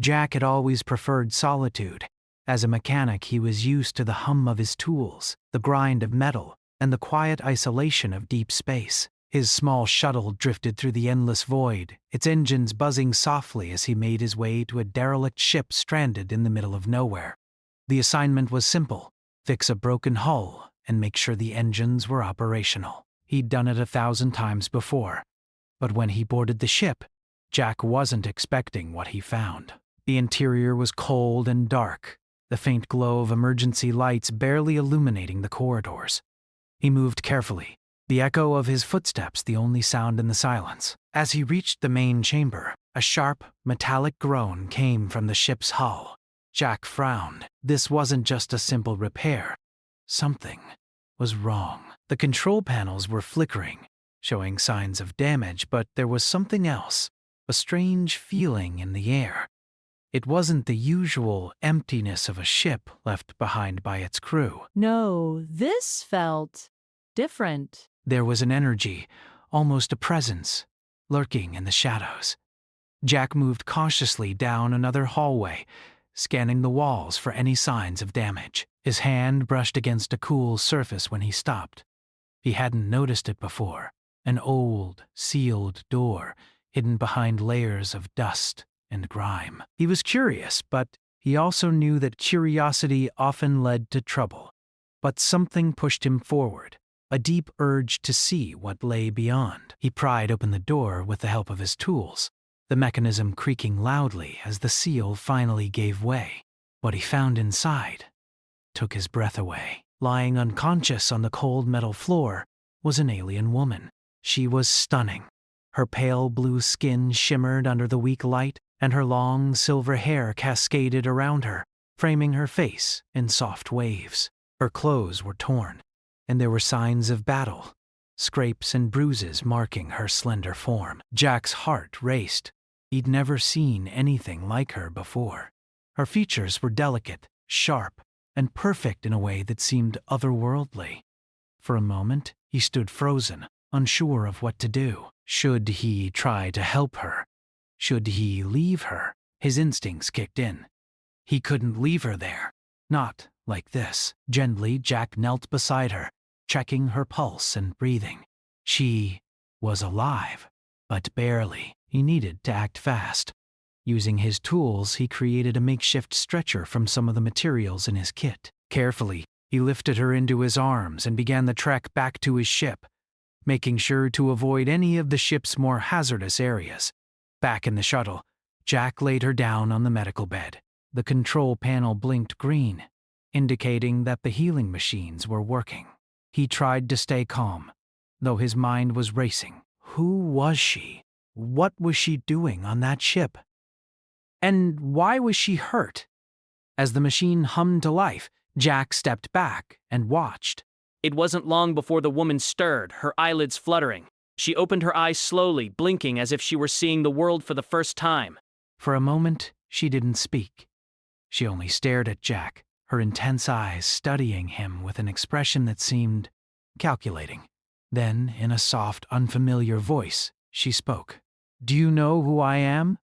Jack had always preferred solitude. As a mechanic, he was used to the hum of his tools, the grind of metal, and the quiet isolation of deep space. His small shuttle drifted through the endless void, its engines buzzing softly as he made his way to a derelict ship stranded in the middle of nowhere. The assignment was simple: fix a broken hull and make sure the engines were operational. He'd done it 1,000 times before. But when he boarded the ship, Jack wasn't expecting what he found. The interior was cold and dark, the faint glow of emergency lights barely illuminating the corridors. He moved carefully, the echo of his footsteps the only sound in the silence. As he reached the main chamber, a sharp, metallic groan came from the ship's hull. Jack frowned. This wasn't just a simple repair. Something was wrong. The control panels were flickering, showing signs of damage, but there was something else, a strange feeling in the air. It wasn't the usual emptiness of a ship left behind by its crew. No, this felt different. There was an energy, almost a presence, lurking in the shadows. Jack moved cautiously down another hallway, scanning the walls for any signs of damage. His hand brushed against a cool surface when he stopped. He hadn't noticed it before. An old, sealed door, hidden behind layers of dust and grime. He was curious, but he also knew that curiosity often led to trouble. But something pushed him forward, a deep urge to see what lay beyond. He pried open the door with the help of his tools, the mechanism creaking loudly as the seal finally gave way. What he found inside took his breath away. Lying unconscious on the cold metal floor was an alien woman. She was stunning. Her pale blue skin shimmered under the weak light, and her long silver hair cascaded around her, framing her face in soft waves. Her clothes were torn, and there were signs of battle, scrapes and bruises marking her slender form. Jack's heart raced. He'd never seen anything like her before. Her features were delicate, sharp, and perfect in a way that seemed otherworldly. For a moment, he stood frozen, unsure of what to do. Should he try to help her? Should he leave her? His instincts kicked in. He couldn't leave her there. Not like this. Gently, Jack knelt beside her, checking her pulse and breathing. She was alive, but barely. He needed to act fast. Using his tools, he created a makeshift stretcher from some of the materials in his kit. Carefully, he lifted her into his arms and began the trek back to his ship, making sure to avoid any of the ship's more hazardous areas. Back in the shuttle, Jack laid her down on the medical bed. The control panel blinked green, indicating that the healing machines were working. He tried to stay calm, though his mind was racing. Who was she? What was she doing on that ship? And why was she hurt? As the machine hummed to life, Jack stepped back and watched. It wasn't long before the woman stirred, her eyelids fluttering. She opened her eyes slowly, blinking as if she were seeing the world for the first time. For a moment, she didn't speak. She only stared at Jack, her intense eyes studying him with an expression that seemed calculating. Then, in a soft, unfamiliar voice, she spoke. "Do you know who I am?"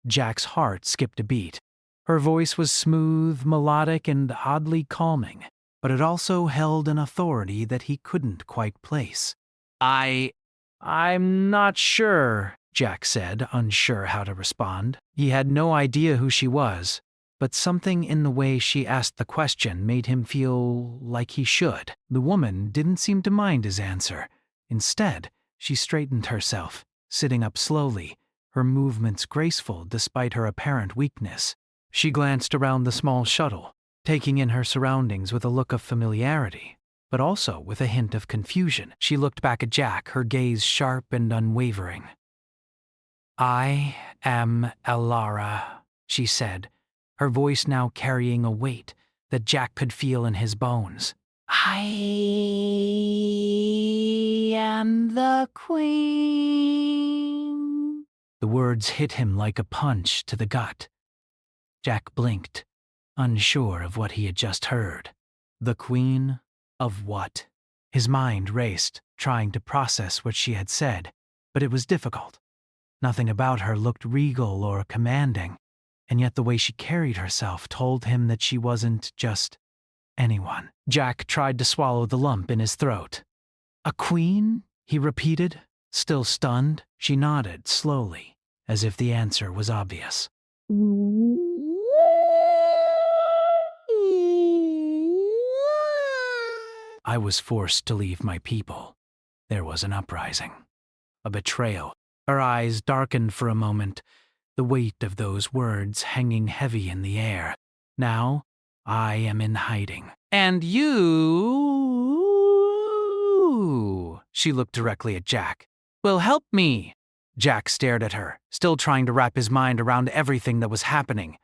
Jack's heart skipped a beat. Her voice was smooth, melodic, and oddly calming, but it also held an authority that he couldn't quite place. I'm not sure," Jack said, unsure how to respond. He had no idea who she was, but something in the way she asked the question made him feel like he should. The woman didn't seem to mind his answer. Instead, she straightened herself, sitting up slowly, her movements graceful despite her apparent weakness. She glanced around the small shuttle, taking in her surroundings with a look of familiarity, but also with a hint of confusion. She looked back at Jack, her gaze sharp and unwavering. "I am Elara," she said, her voice now carrying a weight that Jack could feel in his bones. "I am the queen." The words hit him like a punch to the gut. Jack blinked, unsure of what he had just heard. The queen of what? His mind raced, trying to process what she had said, but it was difficult. Nothing about her looked regal or commanding. and yet the way she carried herself told him that she wasn't just anyone. Jack tried to swallow the lump in his throat. "A queen?" he repeated, still stunned. She nodded slowly, as if the answer was obvious. "I was forced to leave my people. There was an uprising. A betrayal." Her eyes darkened for a moment, the weight of those words hanging heavy in the air. "Now, I am in hiding." "And you," she looked directly at Jack, "will help me." Jack stared at her, still trying to wrap his mind around everything that was happening.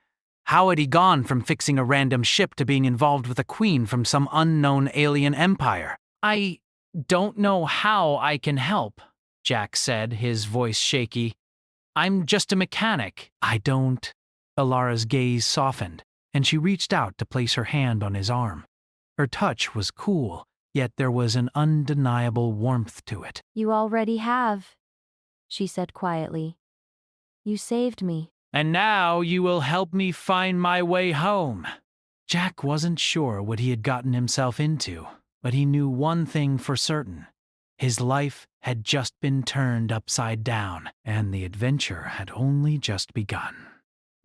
How had he gone from fixing a random ship to being involved with a queen from some unknown alien empire? "I don't know how I can help," Jack said, his voice shaky. "I'm just a mechanic." "I don't." Alara's gaze softened, and she reached out to place her hand on his arm. Her touch was cool, yet there was an undeniable warmth to it. "You already have," she said quietly. "You saved me." "And now you will help me find my way home." Jack wasn't sure what he had gotten himself into, but he knew one thing for certain. His life had just been turned upside down, and the adventure had only just begun.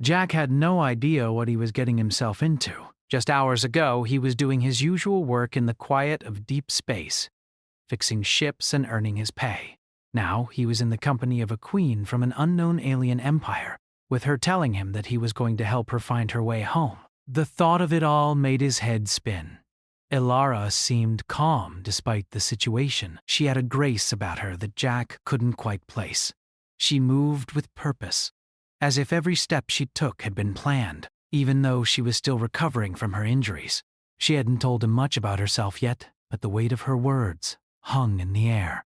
Jack had no idea what he was getting himself into. Just hours ago, he was doing his usual work in the quiet of deep space, fixing ships and earning his pay. Now he was in the company of a queen from an unknown alien empire, with her telling him that he was going to help her find her way home. The thought of it all made his head spin. Elara seemed calm despite the situation. She had a grace about her that Jack couldn't quite place. She moved with purpose, as if every step she took had been planned, even though she was still recovering from her injuries. She hadn't told him much about herself yet, but the weight of her words hung in the air.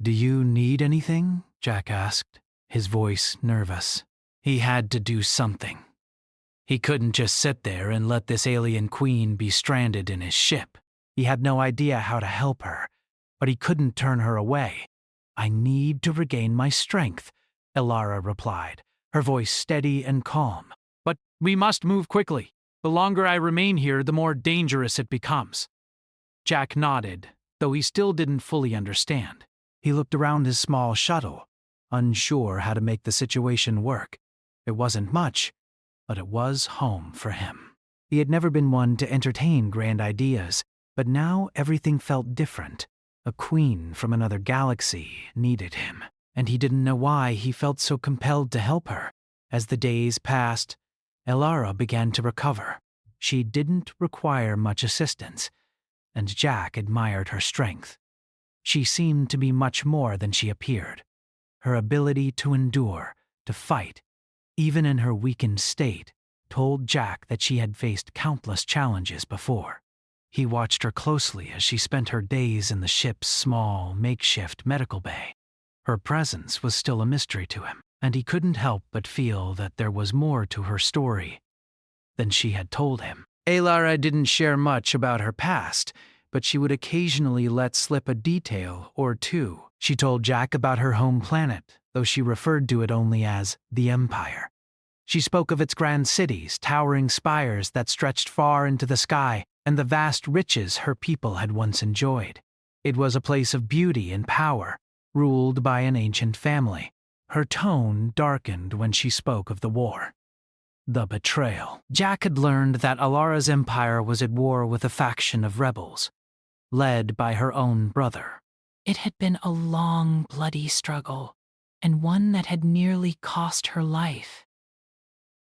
"Do you need anything?" Jack asked, his voice nervous. He had to do something. He couldn't just sit there and let this alien queen be stranded in his ship. He had no idea how to help her, but he couldn't turn her away. "I need to regain my strength," Elara replied, her voice steady and calm. "But we must move quickly. The longer I remain here, the more dangerous it becomes." Jack nodded, though he still didn't fully understand. He looked around his small shuttle, unsure how to make the situation work. It wasn't much, but it was home for him. He had never been one to entertain grand ideas, but now everything felt different. A queen from another galaxy needed him, and he didn't know why he felt so compelled to help her. As the days passed, Elara began to recover. She didn't require much assistance, and Jack admired her strength. She seemed to be much more than she appeared. Her ability to endure, to fight, even in her weakened state, told Jack that she had faced countless challenges before. He watched her closely as she spent her days in the ship's small, makeshift medical bay. Her presence was still a mystery to him, and he couldn't help but feel that there was more to her story than she had told him. Elara didn't share much about her past, but she would occasionally let slip a detail or two. She told Jack about her home planet, though she referred to it only as the Empire. She spoke of its grand cities, towering spires that stretched far into the sky, and the vast riches her people had once enjoyed. It was a place of beauty and power, ruled by an ancient family. Her tone darkened when she spoke of the war. The betrayal. Jack had learned that Alara's empire was at war with a faction of rebels, led by her own brother. It had been a long, bloody struggle, and one that had nearly cost her life.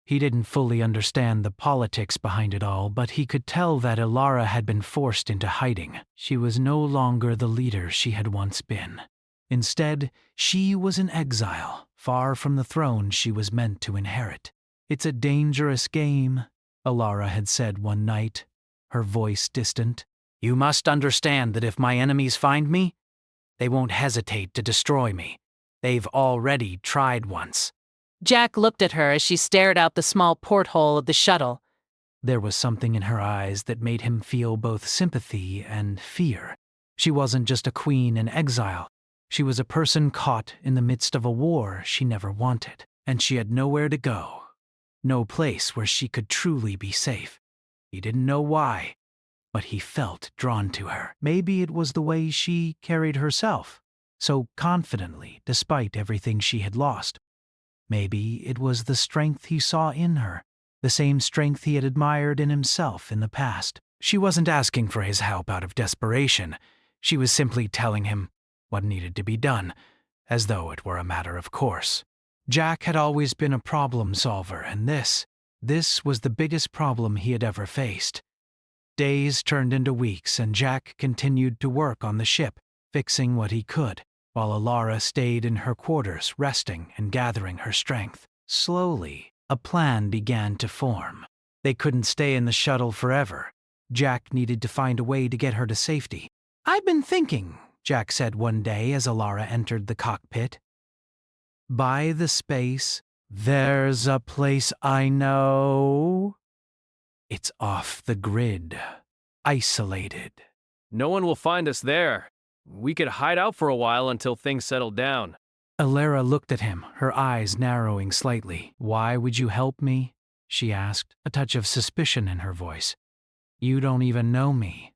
He didn't fully understand the politics behind it all, but he could tell that Elara had been forced into hiding. She was no longer the leader she had once been. Instead, she was in exile, far from the throne she was meant to inherit. "It's a dangerous game," Elara had said one night, her voice distant. "You must understand that if my enemies find me, they won't hesitate to destroy me. They've already tried once." Jack looked at her as she stared out the small porthole of the shuttle. There was something in her eyes that made him feel both sympathy and fear. She wasn't just a queen in exile. She was a person caught in the midst of a war she never wanted, and she had nowhere to go, no place where she could truly be safe. He didn't know why, but he felt drawn to her. Maybe it was the way she carried herself, so confidently despite everything she had lost. Maybe it was the strength he saw in her, the same strength he had admired in himself in the past. She wasn't asking for his help out of desperation. She was simply telling him what needed to be done, as though it were a matter of course. Jack had always been a problem solver, and this was the biggest problem he had ever faced. Days turned into weeks, and Jack continued to work on the ship, fixing what he could, while Alara stayed in her quarters, resting and gathering her strength. Slowly, a plan began to form. They couldn't stay in the shuttle forever. Jack needed to find a way to get her to safety. "I've been thinking," Jack said one day as Alara entered the cockpit. "By the space, there's a place I know. It's off the grid, isolated." No one will find us there. We could hide out for a while until things settle down. Alara looked at him, her eyes narrowing slightly. "Why would you help me?" she asked, a touch of suspicion in her voice. "You don't even know me."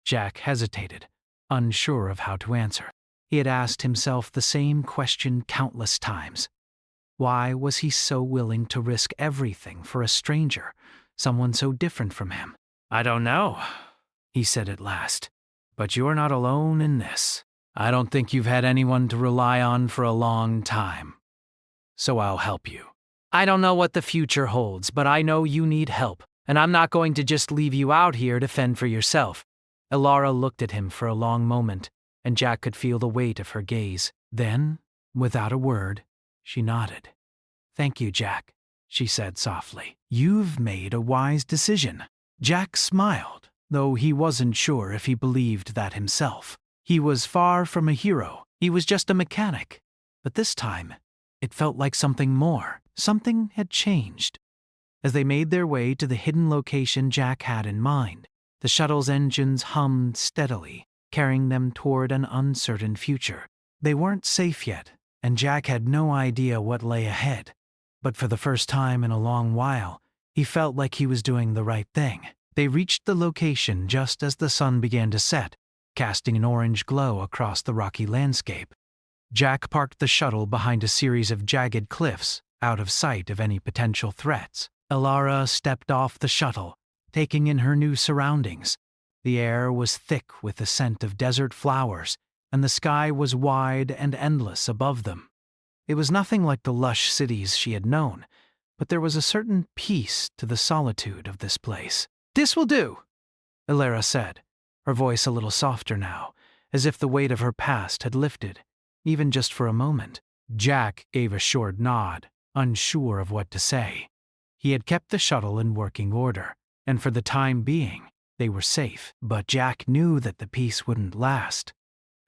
Jack hesitated, unsure of how to answer. He had asked himself the same question countless times. Why was he so willing to risk everything for a stranger, someone so different from him? "I don't know," he said at last. "But you're not alone in this. I don't think you've had anyone to rely on for a long time. So I'll help you. I don't know what the future holds, but I know you need help, and I'm not going to just leave you out here to fend for yourself." Alara looked at him for a long moment, and Jack could feel the weight of her gaze. Then, without a word, she nodded. "Thank you, Jack," she said softly. "You've made a wise decision." Jack smiled, though he wasn't sure if he believed that himself. He was far from a hero. He was just a mechanic. But this time, it felt like something more. Something had changed. As they made their way to the hidden location Jack had in mind, the shuttle's engines hummed steadily, carrying them toward an uncertain future. They weren't safe yet, and Jack had no idea what lay ahead. But for the first time in a long while, he felt like he was doing the right thing. They reached the location just as the sun began to set, casting an orange glow across the rocky landscape. Jack parked the shuttle behind a series of jagged cliffs, out of sight of any potential threats. Alara stepped off the shuttle, taking in her new surroundings. The air was thick with the scent of desert flowers, and the sky was wide and endless above them. It was nothing like the lush cities she had known, but there was a certain peace to the solitude of this place. "This will do," Alara said, her voice a little softer now, as if the weight of her past had lifted, even just for a moment. Jack gave a short nod, unsure of what to say. He had kept the shuttle in working order, and for the time being, they were safe. But Jack knew that the peace wouldn't last.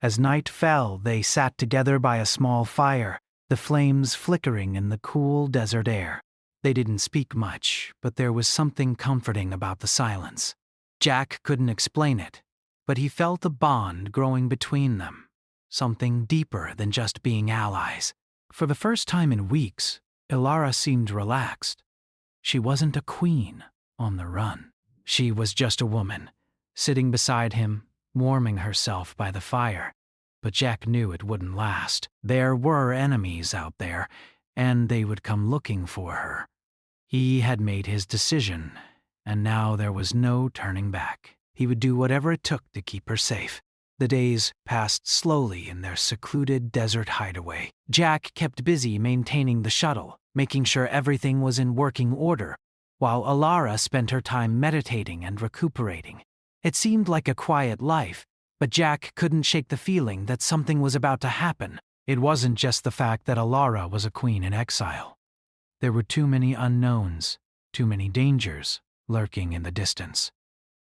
As night fell, they sat together by a small fire, the flames flickering in the cool desert air. They didn't speak much, but there was something comforting about the silence. Jack couldn't explain it, but he felt a bond growing between them, something deeper than just being allies. For the first time in weeks, Alara seemed relaxed. She wasn't a queen on the run. She was just a woman, sitting beside him, warming herself by the fire. But Jack knew it wouldn't last. There were enemies out there, and they would come looking for her. He had made his decision, and now there was no turning back. He would do whatever it took to keep her safe. The days passed slowly in their secluded desert hideaway. Jack kept busy maintaining the shuttle, making sure everything was in working order, while Alara spent her time meditating and recuperating. It seemed like a quiet life, but Jack couldn't shake the feeling that something was about to happen. It wasn't just the fact that Alara was a queen in exile. There were too many unknowns, too many dangers lurking in the distance.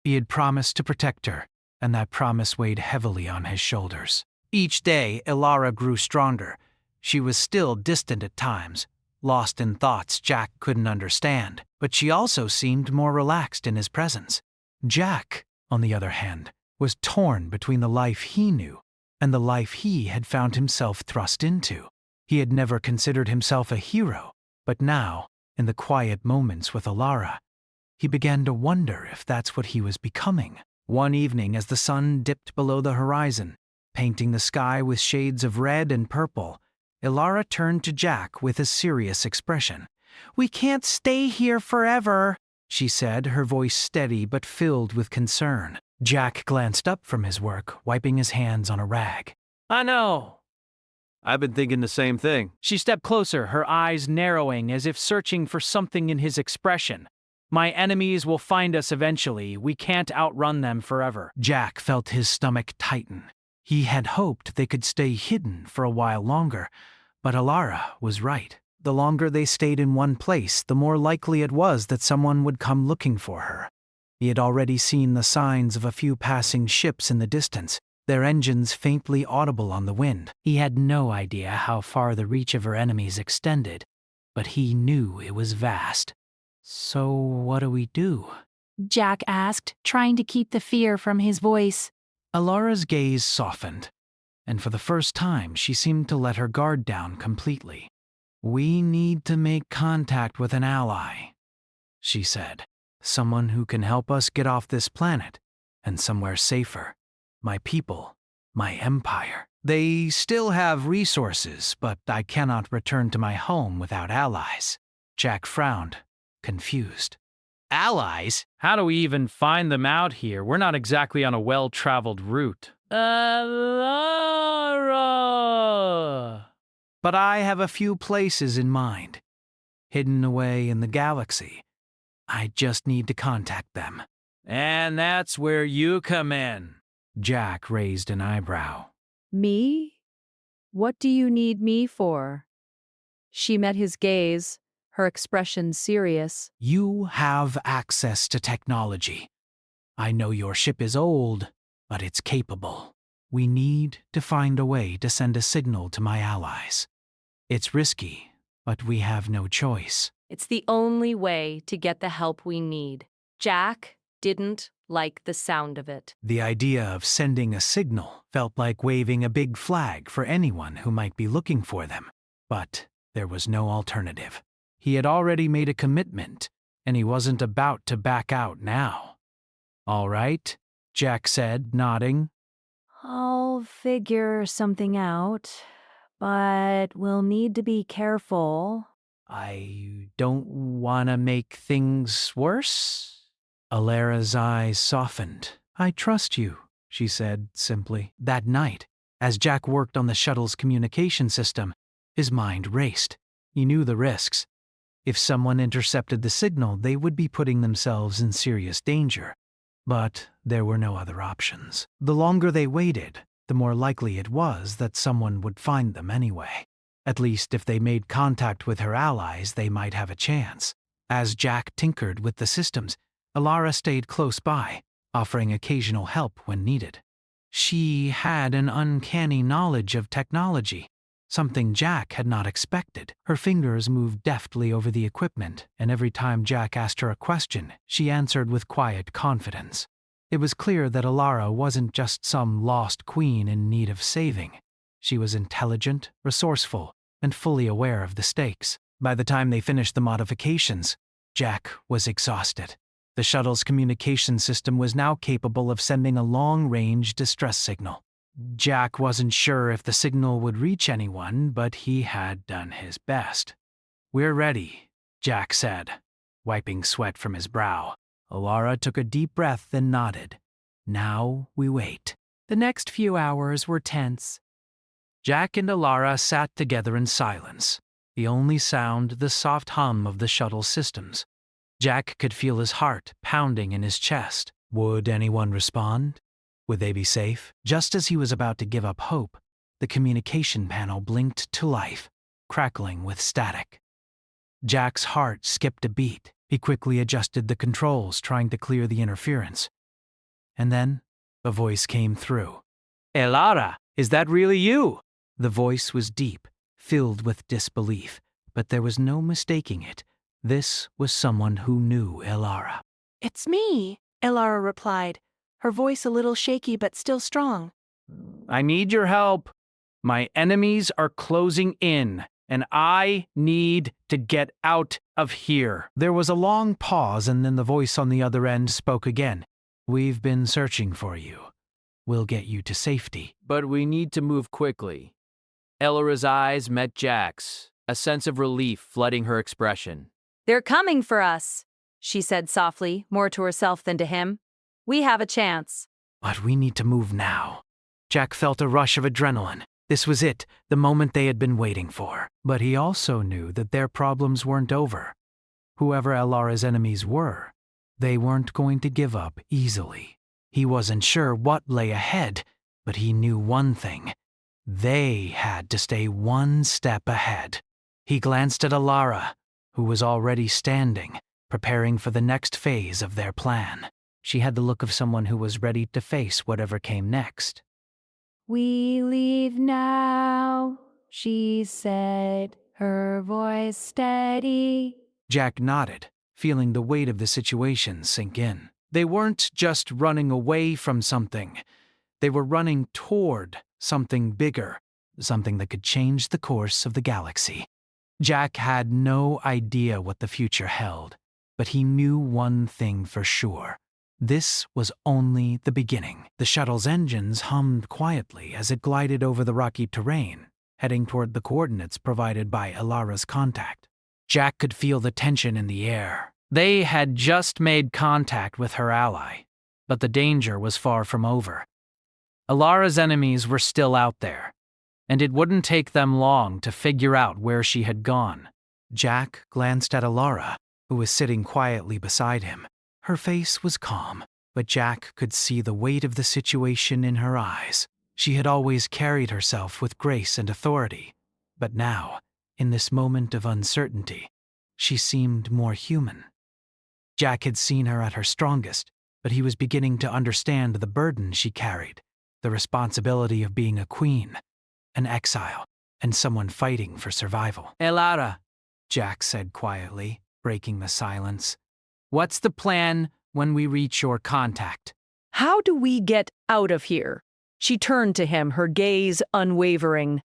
He had promised to protect her, and that promise weighed heavily on his shoulders. Each day, Alara grew stronger. She was still distant at times, lost in thoughts Jack couldn't understand, but she also seemed more relaxed in his presence. Jack, on the other hand, was torn between the life he knew and the life he had found himself thrust into. He had never considered himself a hero, but now, In the quiet moments with Alara, he began to wonder if that's what he was becoming. One evening, as the sun dipped below the horizon, painting the sky with shades of red and purple, Alara turned to Jack with a serious expression. "We can't stay here forever," she said, her voice steady but filled with concern. Jack glanced up from his work, wiping his hands on a rag. I know. I've been thinking the same thing. She stepped closer, her eyes narrowing as if searching for something in his expression. My enemies will find us eventually. We can't outrun them forever. Jack felt his stomach tighten. He had hoped they could stay hidden for a while longer, but Alara was right. The longer they stayed in one place, the more likely it was that someone would come looking for her. He had already seen the signs of a few passing ships in the distance, their engines faintly audible on the wind. He had no idea how far the reach of her enemies extended, but he knew it was vast. "So what do we do?" Jack asked, trying to keep the fear from his voice. Alara's gaze softened, and for the first time she seemed to let her guard down completely. "We need to make contact with an ally," she said. "Someone who can help us get off this planet and somewhere safer. My people, my empire. They still have resources, but I cannot return to my home without allies." Jack frowned, confused. Allies? How do we even find them out here? We're not exactly on a well-traveled route. Alara! But I have a few places in mind, hidden away in the galaxy. I just need to contact them. And that's where you come in. Jack raised an eyebrow. Me? What do you need me for? She met his gaze, her expression serious. You have access to technology. I know your ship is old, but it's capable. We need to find a way to send a signal to my allies. It's risky, but we have no choice. It's the only way to get the help we need. Jack didn't like the sound of it. The idea of sending a signal felt like waving a big flag for anyone who might be looking for them. But there was no alternative. He had already made a commitment, and he wasn't about to back out now. "All right," Jack said, nodding. "I'll figure something out, but we'll need to be careful." "I don't want to make things worse." Alara's eyes softened. "I trust you," she said simply. That night, as Jack worked on the shuttle's communication system, his mind raced. He knew the risks. If someone intercepted the signal, they would be putting themselves in serious danger. But there were no other options. The longer they waited, the more likely it was that someone would find them anyway. At least if they made contact with her allies, they might have a chance. As Jack tinkered with the systems, Alara stayed close by, offering occasional help when needed. She had an uncanny knowledge of technology, something Jack had not expected. Her fingers moved deftly over the equipment, and every time Jack asked her a question, she answered with quiet confidence. It was clear that Alara wasn't just some lost queen in need of saving. She was intelligent, resourceful, and fully aware of the stakes. By the time they finished the modifications, Jack was exhausted. The shuttle's communication system was now capable of sending a long-range distress signal. Jack wasn't sure if the signal would reach anyone, but he had done his best. "We're ready," Jack said, wiping sweat from his brow. Alara took a deep breath and nodded. "Now we wait." The next few hours were tense. Jack and Alara sat together in silence, the only sound the soft hum of the shuttle systems. Jack could feel his heart pounding in his chest. Would anyone respond? Would they be safe? Just as he was about to give up hope, the communication panel blinked to life, crackling with static. Jack's heart skipped a beat. He quickly adjusted the controls, trying to clear the interference. And then, a voice came through. Alara, is that really you? The voice was deep, filled with disbelief, but there was no mistaking it. This was someone who knew Alara. "It's me," Alara replied, her voice a little shaky but still strong. I need your help. My enemies are closing in. and I need to get out of here. There was a long pause, and then the voice on the other end spoke again. We've been searching for you. We'll get you to safety. But we need to move quickly. Elara's eyes met Jack's, a sense of relief flooding her expression. They're coming for us, she said softly, more to herself than to him. We have a chance. But we need to move now. Jack felt a rush of adrenaline. This was it, the moment they had been waiting for. But he also knew that their problems weren't over. Whoever Elara's enemies were, they weren't going to give up easily. He wasn't sure what lay ahead, but he knew one thing. They had to stay one step ahead. He glanced at Elara, who was already standing, preparing for the next phase of their plan. She had the look of someone who was ready to face whatever came next. We leave now, she said, her voice steady. Jack nodded, feeling the weight of the situation sink in. They weren't just running away from something. They were running toward something bigger, something that could change the course of the galaxy. Jack had no idea what the future held, but he knew one thing for sure. This was only the beginning. The shuttle's engines hummed quietly as it glided over the rocky terrain, heading toward the coordinates provided by Elara's contact. Jack could feel the tension in the air. They had just made contact with her ally, but the danger was far from over. Elara's enemies were still out there, and it wouldn't take them long to figure out where she had gone. Jack glanced at Elara, who was sitting quietly beside him. Her face was calm, but Jack could see the weight of the situation in her eyes. She had always carried herself with grace and authority, but now, in this moment of uncertainty, she seemed more human. Jack had seen her at her strongest, but he was beginning to understand the burden she carried, the responsibility of being a queen, an exile, and someone fighting for survival. Elara, Jack said quietly, breaking the silence. What's the plan when we reach your contact? How do we get out of here? She turned to him, her gaze unwavering.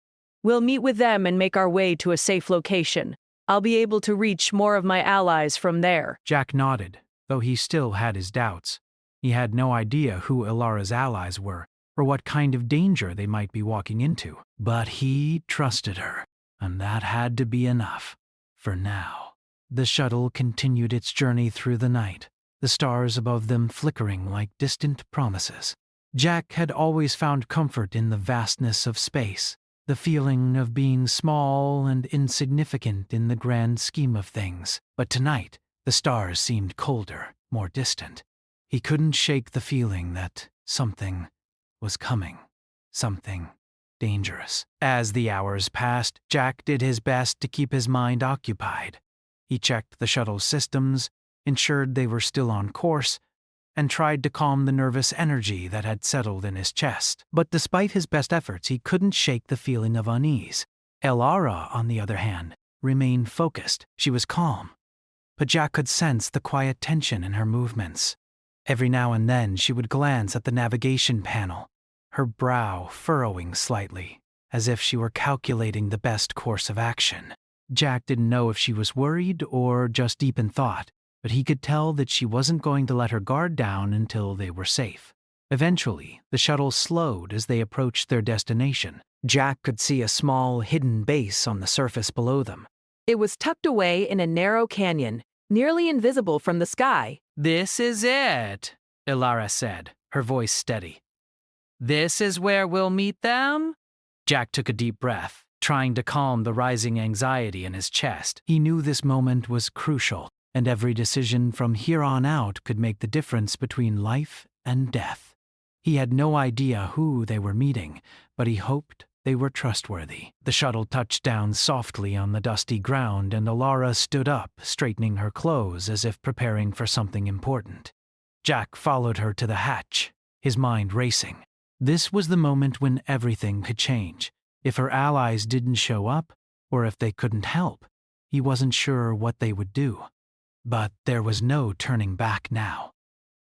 We'll meet with them and make our way to a safe location. I'll be able to reach more of my allies from there. Jack nodded, though he still had his doubts. He had no idea who Elara's allies were, or what kind of danger they might be walking into. But he trusted her, and that had to be enough, for now. The shuttle continued its journey through the night, the stars above them flickering like distant promises. Jack had always found comfort in the vastness of space, the feeling of being small and insignificant in the grand scheme of things. But tonight, the stars seemed colder, more distant. He couldn't shake the feeling that something was coming, something dangerous. As the hours passed, Jack did his best to keep his mind occupied. He checked the shuttle's systems, ensured they were still on course, and tried to calm the nervous energy that had settled in his chest. But despite his best efforts, he couldn't shake the feeling of unease. Elara, on the other hand, remained focused. She was calm, but Jack could sense the quiet tension in her movements. Every now and then she would glance at the navigation panel, her brow furrowing slightly, as if she were calculating the best course of action. Jack didn't know if she was worried or just deep in thought, but he could tell that she wasn't going to let her guard down until they were safe. Eventually, the shuttle slowed as they approached their destination. Jack could see a small, hidden base on the surface below them. It was tucked away in a narrow canyon, nearly invisible from the sky. this is it, Elara said, her voice steady. This is where we'll meet them? Jack took a deep breath, trying to calm the rising anxiety in his chest. He knew this moment was crucial, and every decision from here on out could make the difference between life and death. He had no idea who they were meeting, but he hoped they were trustworthy. The shuttle touched down softly on the dusty ground, and Elara stood up, straightening her clothes as if preparing for something important. Jack followed her to the hatch, his mind racing. This was the moment when everything could change. If her allies didn't show up, or if they couldn't help, he wasn't sure what they would do. But there was no turning back now.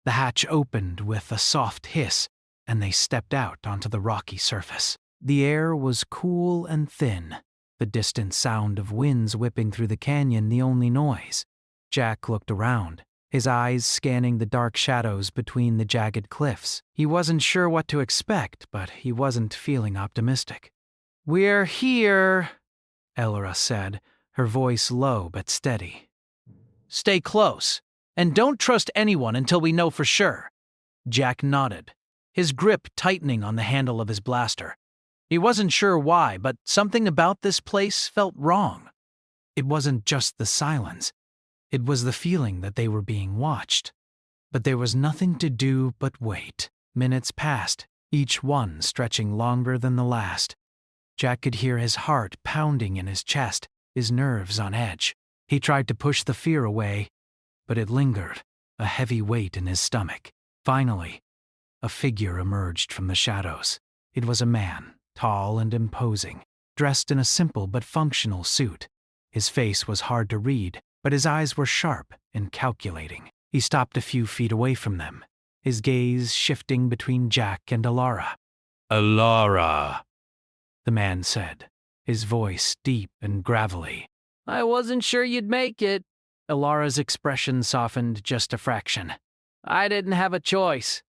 The hatch opened with a soft hiss, and they stepped out onto the rocky surface. The air was cool and thin, the distant sound of winds whipping through the canyon the only noise. Jack looked around, his eyes scanning the dark shadows between the jagged cliffs. He wasn't sure what to expect, but he wasn't feeling optimistic. "We're here," Elora said, her voice low but steady. Stay close, and don't trust anyone until we know for sure. Jack nodded, his grip tightening on the handle of his blaster. He wasn't sure why, but something about this place felt wrong. It wasn't just the silence. It was the feeling that they were being watched. But there was nothing to do but wait. Minutes passed, each one stretching longer than the last. Jack could hear his heart pounding in his chest, his nerves on edge. He tried to push the fear away, but it lingered, a heavy weight in his stomach. Finally, a figure emerged from the shadows. It was a man, tall and imposing, dressed in a simple but functional suit. His face was hard to read, but his eyes were sharp and calculating. He stopped a few feet away from them, his gaze shifting between Jack and Elora. Elora, the man said, his voice deep and gravelly. I wasn't sure you'd make it. Elora's expression softened just a fraction. I didn't have a choice.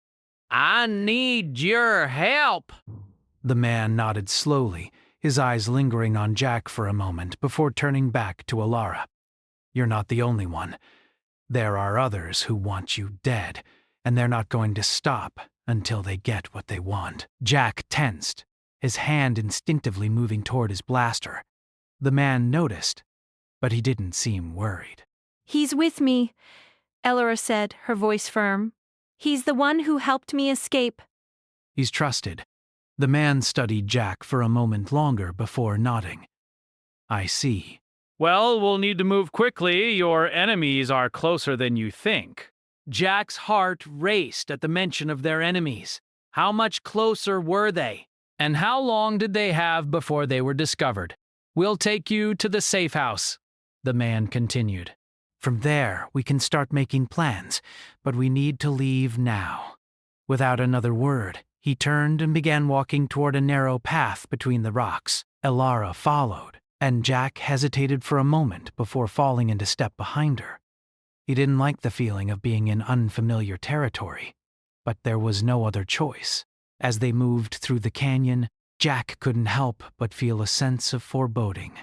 I need your help. The man nodded slowly, his eyes lingering on Jack for a moment before turning back to Elora. You're not the only one. There are others who want you dead, and they're not going to stop until they get what they want. Jack tensed, his hand instinctively moving toward his blaster. The man noticed, but he didn't seem worried. He's with me, Elora said, her voice firm. He's the one who helped me escape. He's trusted. The man studied Jack for a moment longer before nodding. I see. Well, we'll need to move quickly. Your enemies are closer than you think. Jack's heart raced at the mention of their enemies. How much closer were they? And how long did they have before they were discovered? We'll take you to the safe house, the man continued. From there, we can start making plans, but we need to leave now. Without another word, he turned and began walking toward a narrow path between the rocks. Elora followed, and Jack hesitated for a moment before falling into step behind her. He didn't like the feeling of being in unfamiliar territory, but there was no other choice. As they moved through the canyon, Jack couldn't help but feel a sense of foreboding.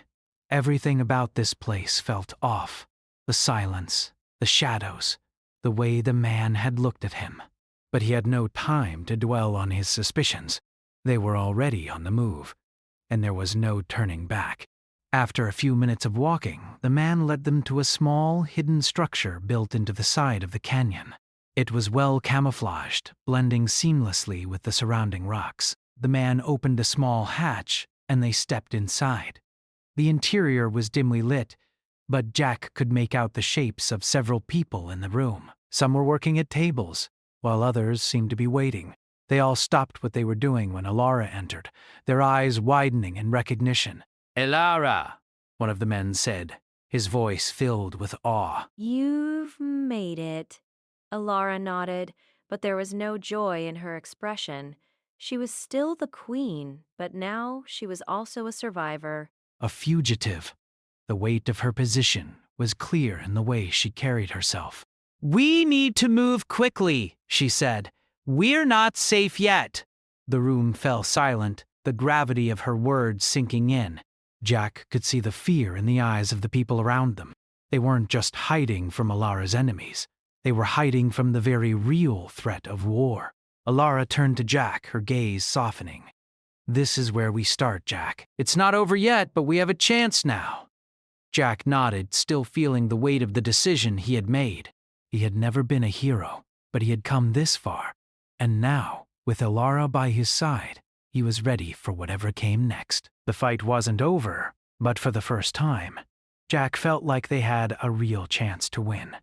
Everything about this place felt off. The silence, the shadows, the way the man had looked at him. But he had no time to dwell on his suspicions. They were already on the move, and there was no turning back. After a few minutes of walking, the man led them to a small, hidden structure built into the side of the canyon. It was well camouflaged, blending seamlessly with the surrounding rocks. The man opened a small hatch, and they stepped inside. The interior was dimly lit, but Jack could make out the shapes of several people in the room. Some were working at tables, while others seemed to be waiting. They all stopped what they were doing when Elora entered, their eyes widening in recognition. Elora, one of the men said, his voice filled with awe. You've made it. Elora nodded, but there was no joy in her expression. She was still the queen, but now she was also a survivor. A fugitive. The weight of her position was clear in the way she carried herself. We need to move quickly, she said. We're not safe yet. The room fell silent, the gravity of her words sinking in. Jack could see the fear in the eyes of the people around them. They weren't just hiding from Elora's enemies. They were hiding from the very real threat of war. Elora turned to Jack, her gaze softening. This is where we start, Jack. It's not over yet, but we have a chance now. Jack nodded, still feeling the weight of the decision he had made. He had never been a hero, but he had come this far. And now, with Elora by his side, he was ready for whatever came next. The fight wasn't over, but for the first time, Jack felt like they had a real chance to win.